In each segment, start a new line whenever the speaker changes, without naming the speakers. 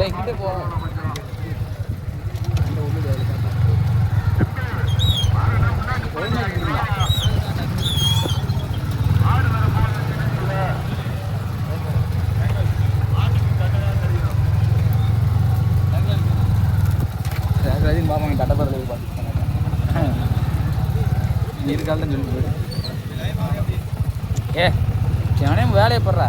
இங்கிட்டு போவோம். பாப்பாங்க தட்டப்பறவை பார்த்து இருக்கால் தான் சொல்லி ஏ சிவனே வேலையை போடுறா.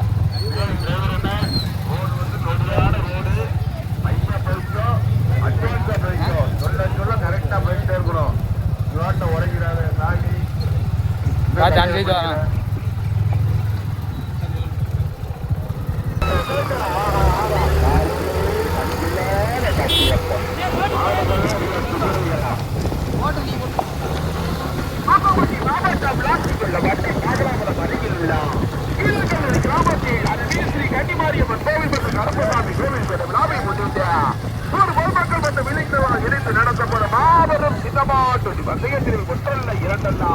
நடத்தப்படும் மாபெரும் சின்னமாட்டு பந்தயத்தில் ஒன்றல்ல இரண்டல்ல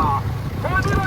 12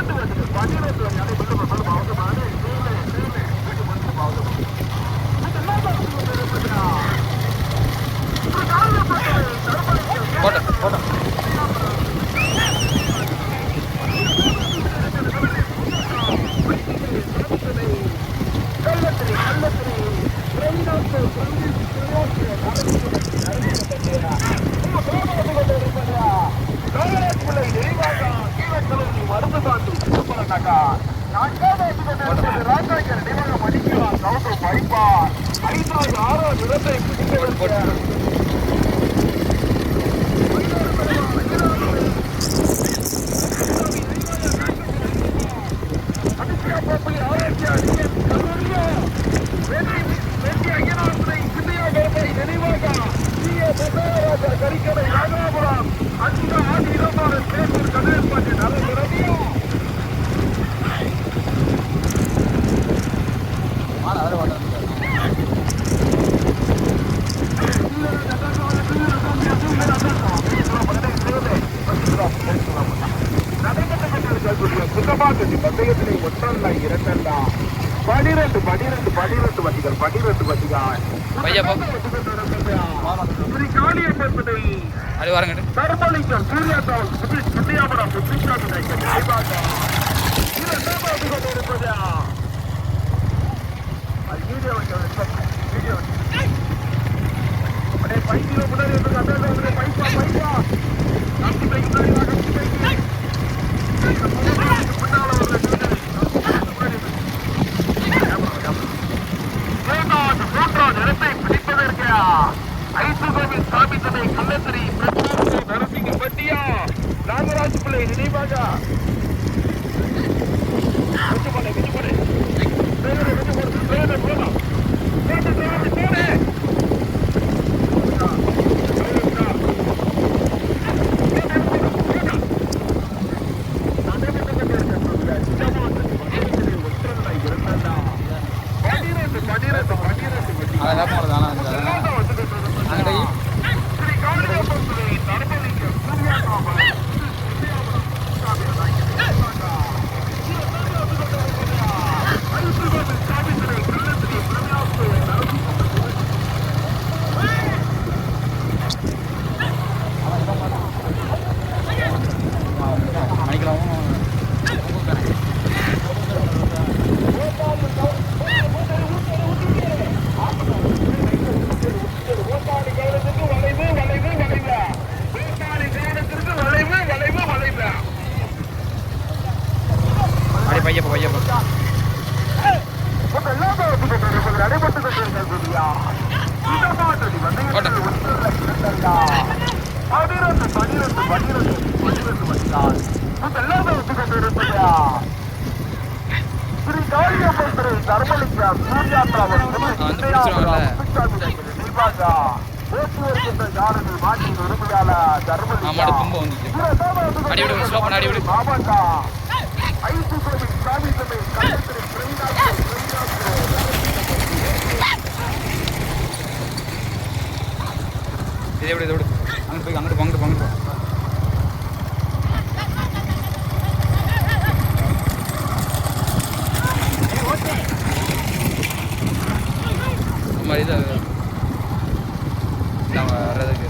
நம்ம வர்றதுக்கு.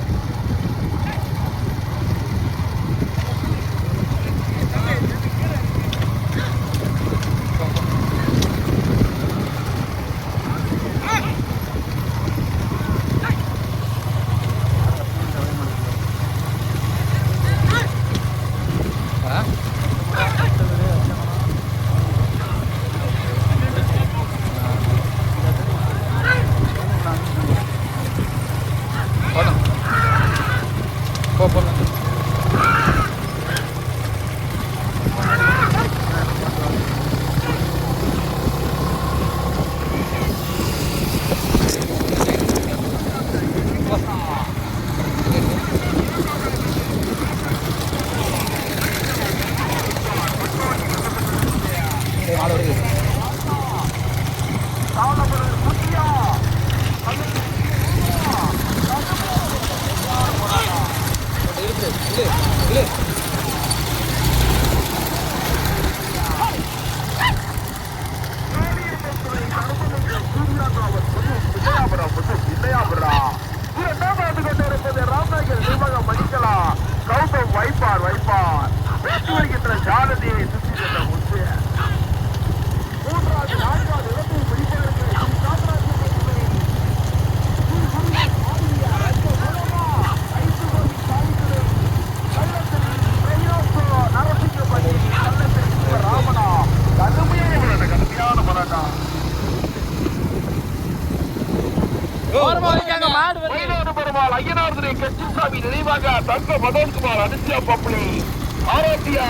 நினைவாக தங்க மதன்குமார் அனுசியா பப்ளி ஆரோக்கியா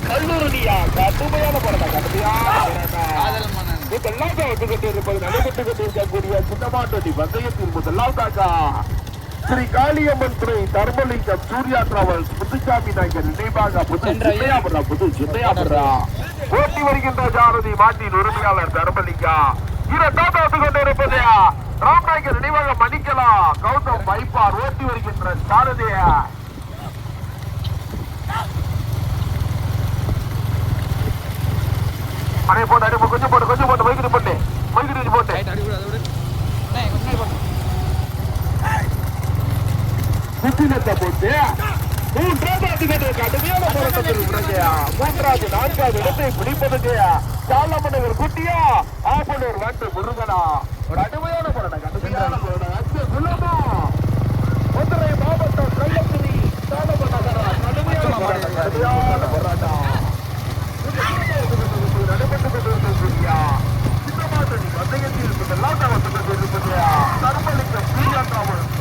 கல்லூரணியா கடுமையான போராட்டம் முதலாக வந்துகிட்டு இருப்பது நடைபெற்றுக் கொண்டிருக்கக்கூடிய சின்னமாட்டோட்டி பந்தயத்தில் முதலாவதாக ஸ்ரீ காளியம்மன் துறை தர்மலிங்கம் சூர்யா டிராவல்ஸ் முத்துசாமி நாயகர் நினைவாக புது சின்னையாபுரா ஓட்டி வருகின்ற ஜாரதி மாட்டின் உரிமையாளர் தர்மலிங்கா இரண்டாவது கொண்டிருப்பது ராம்நாயகர் நினைவாக மணிக்கலா கௌதம் வைப்பார் ஓட்டி வருகின்ற சாரதிய அடே போட்டு அடே கொஞ்சம் போட்டு மைக்கிட்டு போட்டு குட்டினத்தை போட்டு கடுமையான போராட்டத்தில் மூன்றாவது நான்காவது இடத்தை பிடிப்பதுக்கு சாலமன்னவர் குட்டியா ஆப்பனூர் வந்து முருகனா ஒரு கடுமையான போராட்டம் கடுமையான போராட்டம் மதுரை மாவட்டம் கள்ளக்குடி சாலமன் நகரா கடுமையான போராட்டம் நடைபெற்றுக் கொண்டிருக்கக்கூடிய சின்னமாட்டணி பந்தயத்தில் தர்மலிங்கம் சூர்யா டிராவல்ஸ்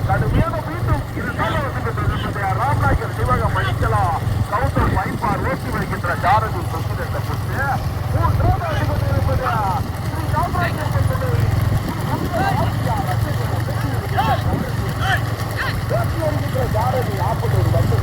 கடுமையான மீண்டும் ராம்நாயகர் சிவக மணிக்கலா கௌதம் வைப்பார் ஓட்டி வருகின்ற ஜாரதி சொத்துடத்தை பொறுத்து மூன்றாவது கொண்டிருப்பது ஸ்ரீ ராமராஜர் ஜாரதி ஆப்பனூர் வந்து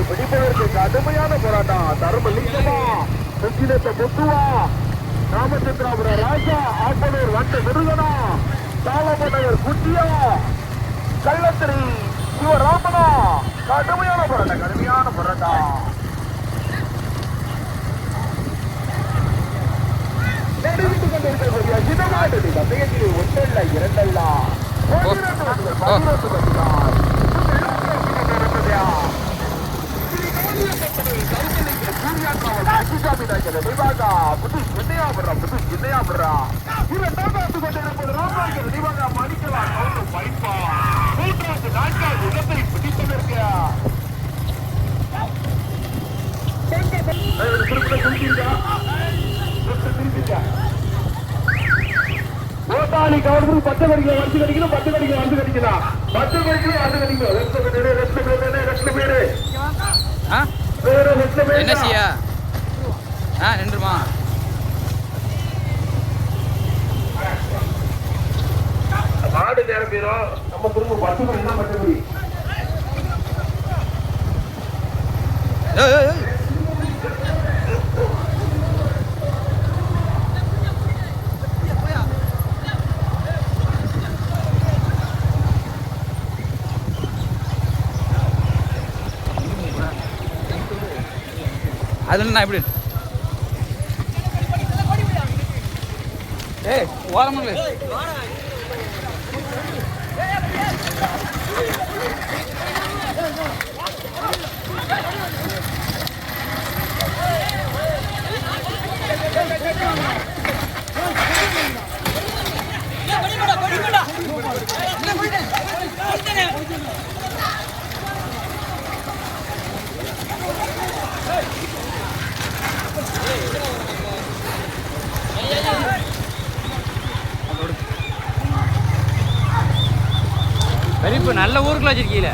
பிடிப்பதற்கு கடுமையான போராட்டம் தர்மலிங்கமா சுக்கிலத்தை பொத்துவா ராமச்சந்திராபுர ராஜா ஆப்பனூர் வட்ட முருகனா சாலமன்னவர் குட்டியா கள்ளத்திரி சிவராமனா கடுமையான போராட்டம் நடைபெற்றுக் கொண்டிருக்கக்கூடிய சின்னமாட்டணி பந்தயத்தில் ஒன்றல்ல இரண்டல்ல ஓட்டாளி கவர்ந்து 10 கடிக்கலாம் வந்து கடிக்கணும் 10 கடிக்கலாம் வந்து கடிக்கலாம் 10 கடிக்கலாம் வந்து கடிக்கணும்
என்ன செய்யா 2 ரூபா
மாடு நேரம் பேரும் நம்ம குடும்பம் 10 மணி என்ன பண்ண முடியும்
அதுல நான் எப்படி ஏய் ஓரமங்களே இப்போ நல்ல ஊருக்குள்ள வச்சிருக்கீல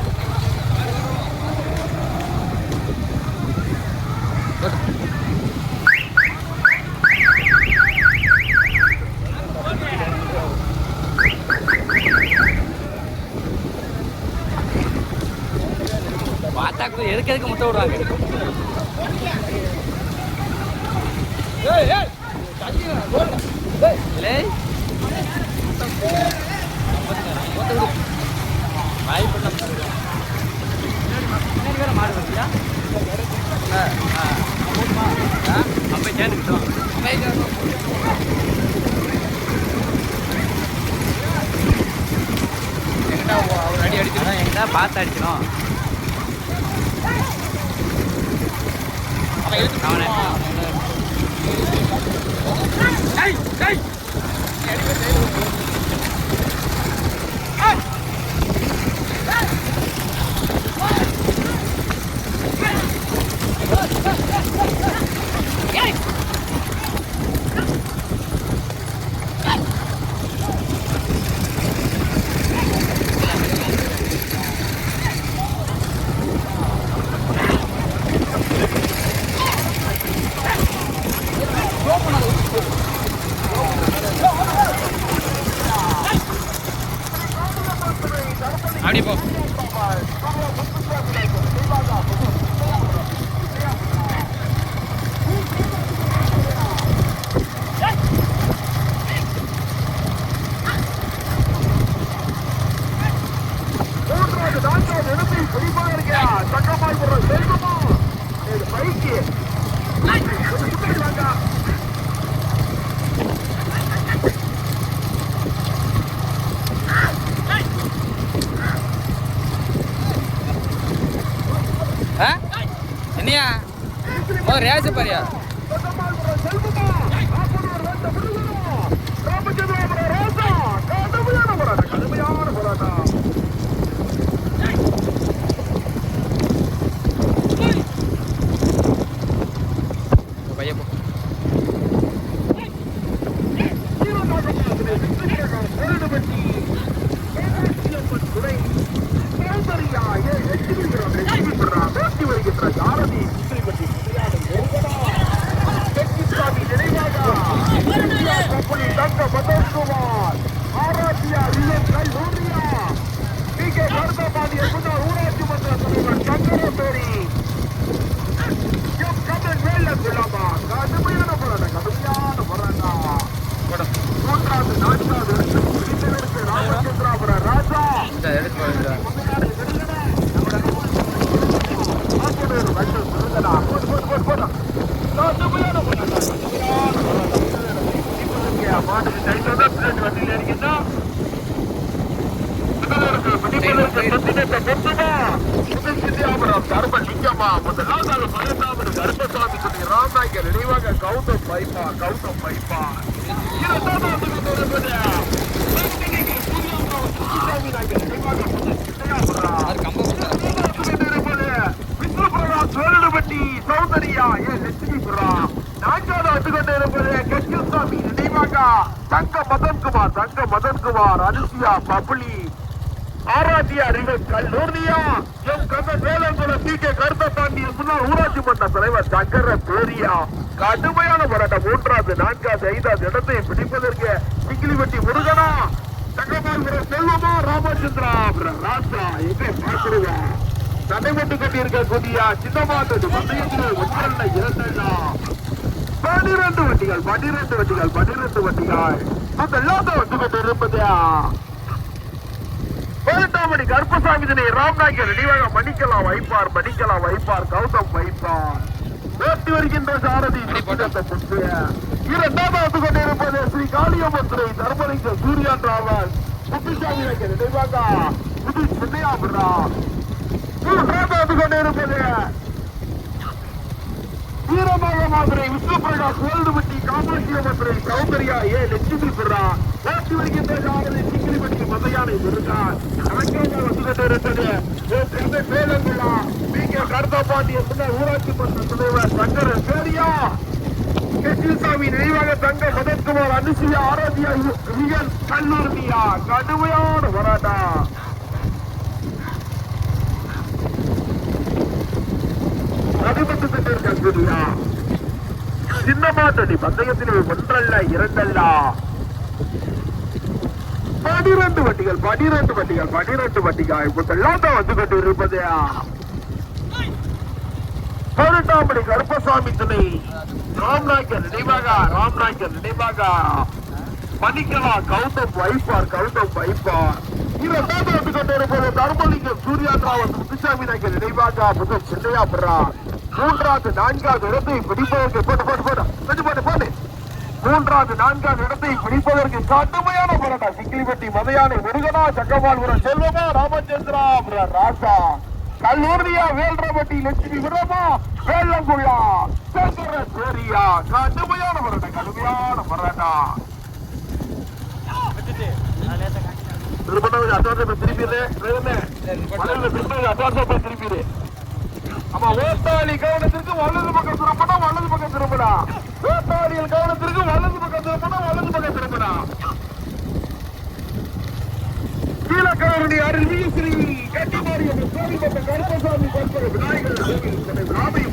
பார்த்தாக்கு எதுக்கு முட்டை விடுறாங்க வாய் பண்ண வேற மாடு வச்சியா அப்போ சேர்ந்துக்கிட்டோம் எங்கிட்ட ஒரு அடி அடிச்சிடும் எங்கிட்ட பார்த்து அடிச்சிடும் அவனை அப்படி போ என்னையா ஓ ரேஸ் பாரியா பையன் போ
வருகின்ற யாரதி சித்தியாபுரம் தர்மலிங்கம்மா முதலாவது 12வது கருப்பசாமி குட்டி ராமநாயகர் நினைவாக கௌதம் பைப்பா இரண்டாவது வேலுபட்டி சௌந்தரியா லட்சுமி புரா நான்காவது வந்து கொண்டு இருப்பது கட்சிசாமி நினைவாக தங்க மதன்குமார் அனுசியா பப்ளி ஆராத்தியா ரிவர் கல்லூர்னியா M Kannan Velankulam T K Karuthathandi முன்னாள் ஊராட்சி மன்ற தலைவர் சங்கர பேரியா கடுமையான போராட்டம் 3வது 4வது 5வது இடத்தை பிடிப்பதற்கு சிங்கிலிவட்டி முருகனா தங்கமாபுரம் செல்வமா ராமச்சந்திரா ராசா எங்கே பார்க்கிறீங்க நடைபெற்று கட்டியிருக்கக்கூடிய சின்னமாட்டு மத்தியத்தில் 12 வண்டிகள் முதலாவது வந்து கொண்டிருப்பது 18 கருப்பசாமி தினை ராம்நாயகர் நினைவாக மணிக்கலாம் வைப்பார் கௌதம் வைப்பார் ஓட்டி வருகின்ற சாரதி இரண்டாவது கொண்டிருப்பது ஸ்ரீ காளியம்மன் துறை தர்மலிங்க சூர்யா டிராவல் முத்துசாமி நினைவாக புது சின்னையாபுரா மூன்றாவது கொண்டிருப்பது வீரமாக மாதிரி விஷ்ணு பிரகாஷ் வேல்டுபட்டி காமாட்சியம்மன் துறை சௌந்தர்யா லட்சுமி புரா ஓட்டி வருகின்ற சாரதி சிங்கிலிப்பட்டி மதையானை முருகான் ஊராட்சி மன்ற தலைவர் சங்கர பேரியா கட்சிசாமி நினைவாக தங்க மதன்குமார் அனுசியா ஆராத்தியா ரியல் கல்லூர்னியா கடுமையான போராட்டம் சின்னமாட்டடி பந்தயத்தில் 1 அல்ல 2 அல்ல 12 வண்டிகள் இப்போதெல்லாம் வந்து கொண்டு இருப்பது 18 கருப்பசாமி துணை ராம்நாயகர் நினைவாக மணிக்கலா கௌதம் வைப்பார் இரண்டாவது வந்து கொண்டு இருப்பது தர்மலிங்கம் சூர்யா டிராவல் முத்துசாமி நாயகர் நினைவாக முதல் சின்னையாபுரா 3வது 4வது இடத்தை பிடிப்பதற்கு போட்டு 3வது 4வது இடத்தை பிடிப்பதற்கு கடுமையான போராட்டம் சிங்கிலிப்பட்டி மதையானை முருகனா சக்கமால்புரம் செல்வமா ராமச்சந்திரா ராசா கல்லூர்னியா வேல்ராபட்டி லட்சுமி விரமா வேலங்குள்ளா சங்கர பேரியா கடுமையான போராட்டம் திருப்பிடு ஆமா ஓட்டாளி கவனத்திற்கு வலது பக்கம் திரும்படா ஓட்டாளிகள் கவனத்திற்கு வலது பக்கம் திரும்படா கீழக்கவருடைய அருள் ஸ்ரீ கட்டிமாரியம்மன் கோவில் பட்ட கருப்பசாமி விநாயகர் ராமை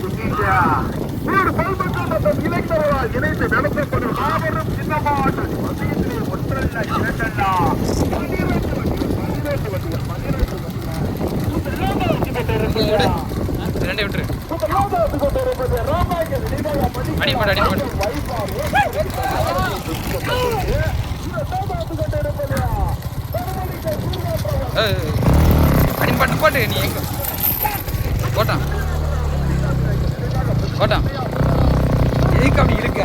ஒரு பல்மக்கள் மற்றும் இளைஞர்களால் இணைந்து நடத்தப்படும் மாபெரும் சின்னமாட்டு மத்தியத்திலே 1 அல்ல 2 அல்ல
2 விட்டுரு அடிப்பட போட்டு நீ எங்க போட்டான் எதுக்கு அப்படி இருக்க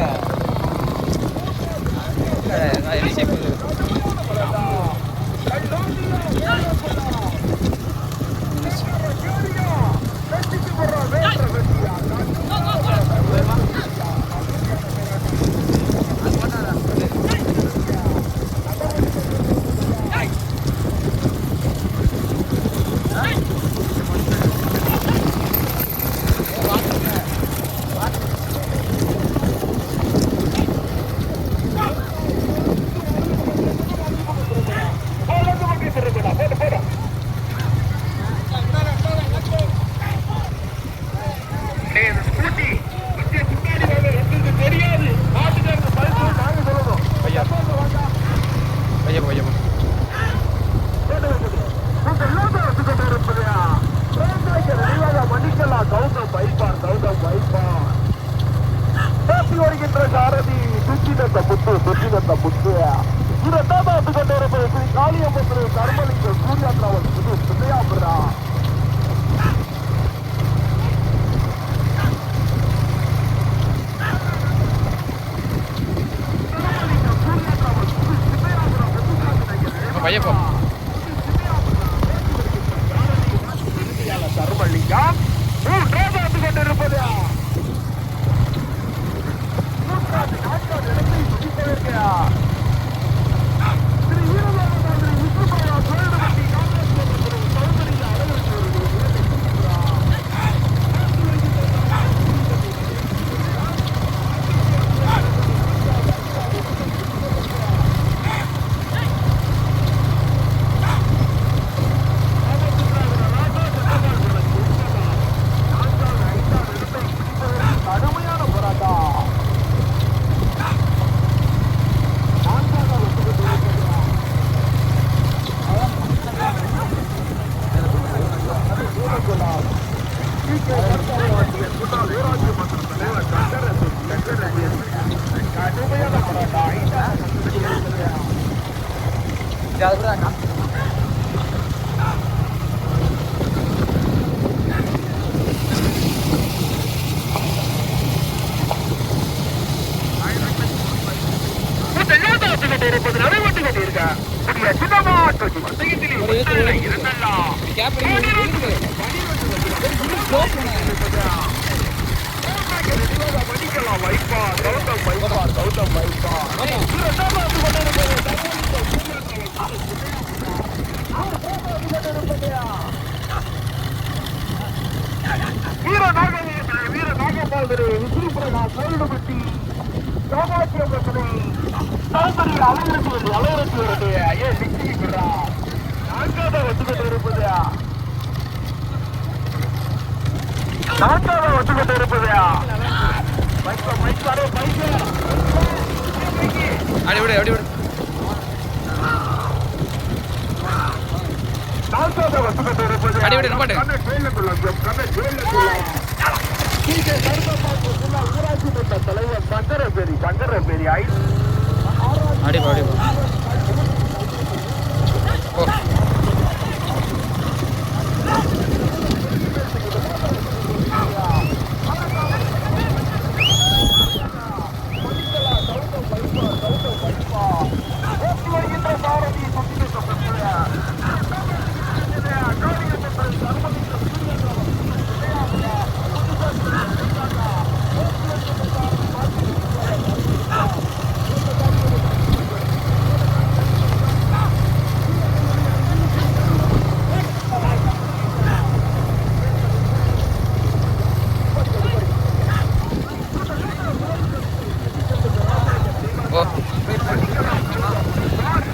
தர்மலிங்கம் மூன்றாவது வந்து கொண்டிருப்பது மூன்றாவது நான்காவது இடத்தை பிடிப்பதற்கு திரு வீரபாகு விஷ்ணுபுரா சோழவட்டி காங்கிரஸ் சௌந்தரிய அளவிற்கு கடுமையான போராட்டம் கடுமையான போராட்டம் இருப்பது நடைபெற்று கொண்டிருக்க சின்னமாட்டு படிக்கலாம் வைப்பா கௌதம் வைப்பா கௌதம் வைப்பா வீர நாகபாதரு விசிறிபுரா சோழபட்டி சோமாசியம் பிரச்சனை சௌந்தரிய அலையரசு வருது ஐயா நிச்சயிக்கிறா நான்காவது வந்துகிட்டு இருப்பது
அடி விடு அடி விடு அடி விடு நிப்பாட்டு
ஊராட்சி மன்ற தலைவர் சங்கரபேரி
அடிப்பா அடிப்பா ஓ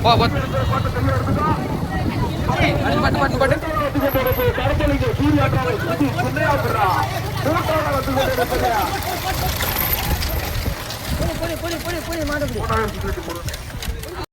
போ போ
போடி மாடு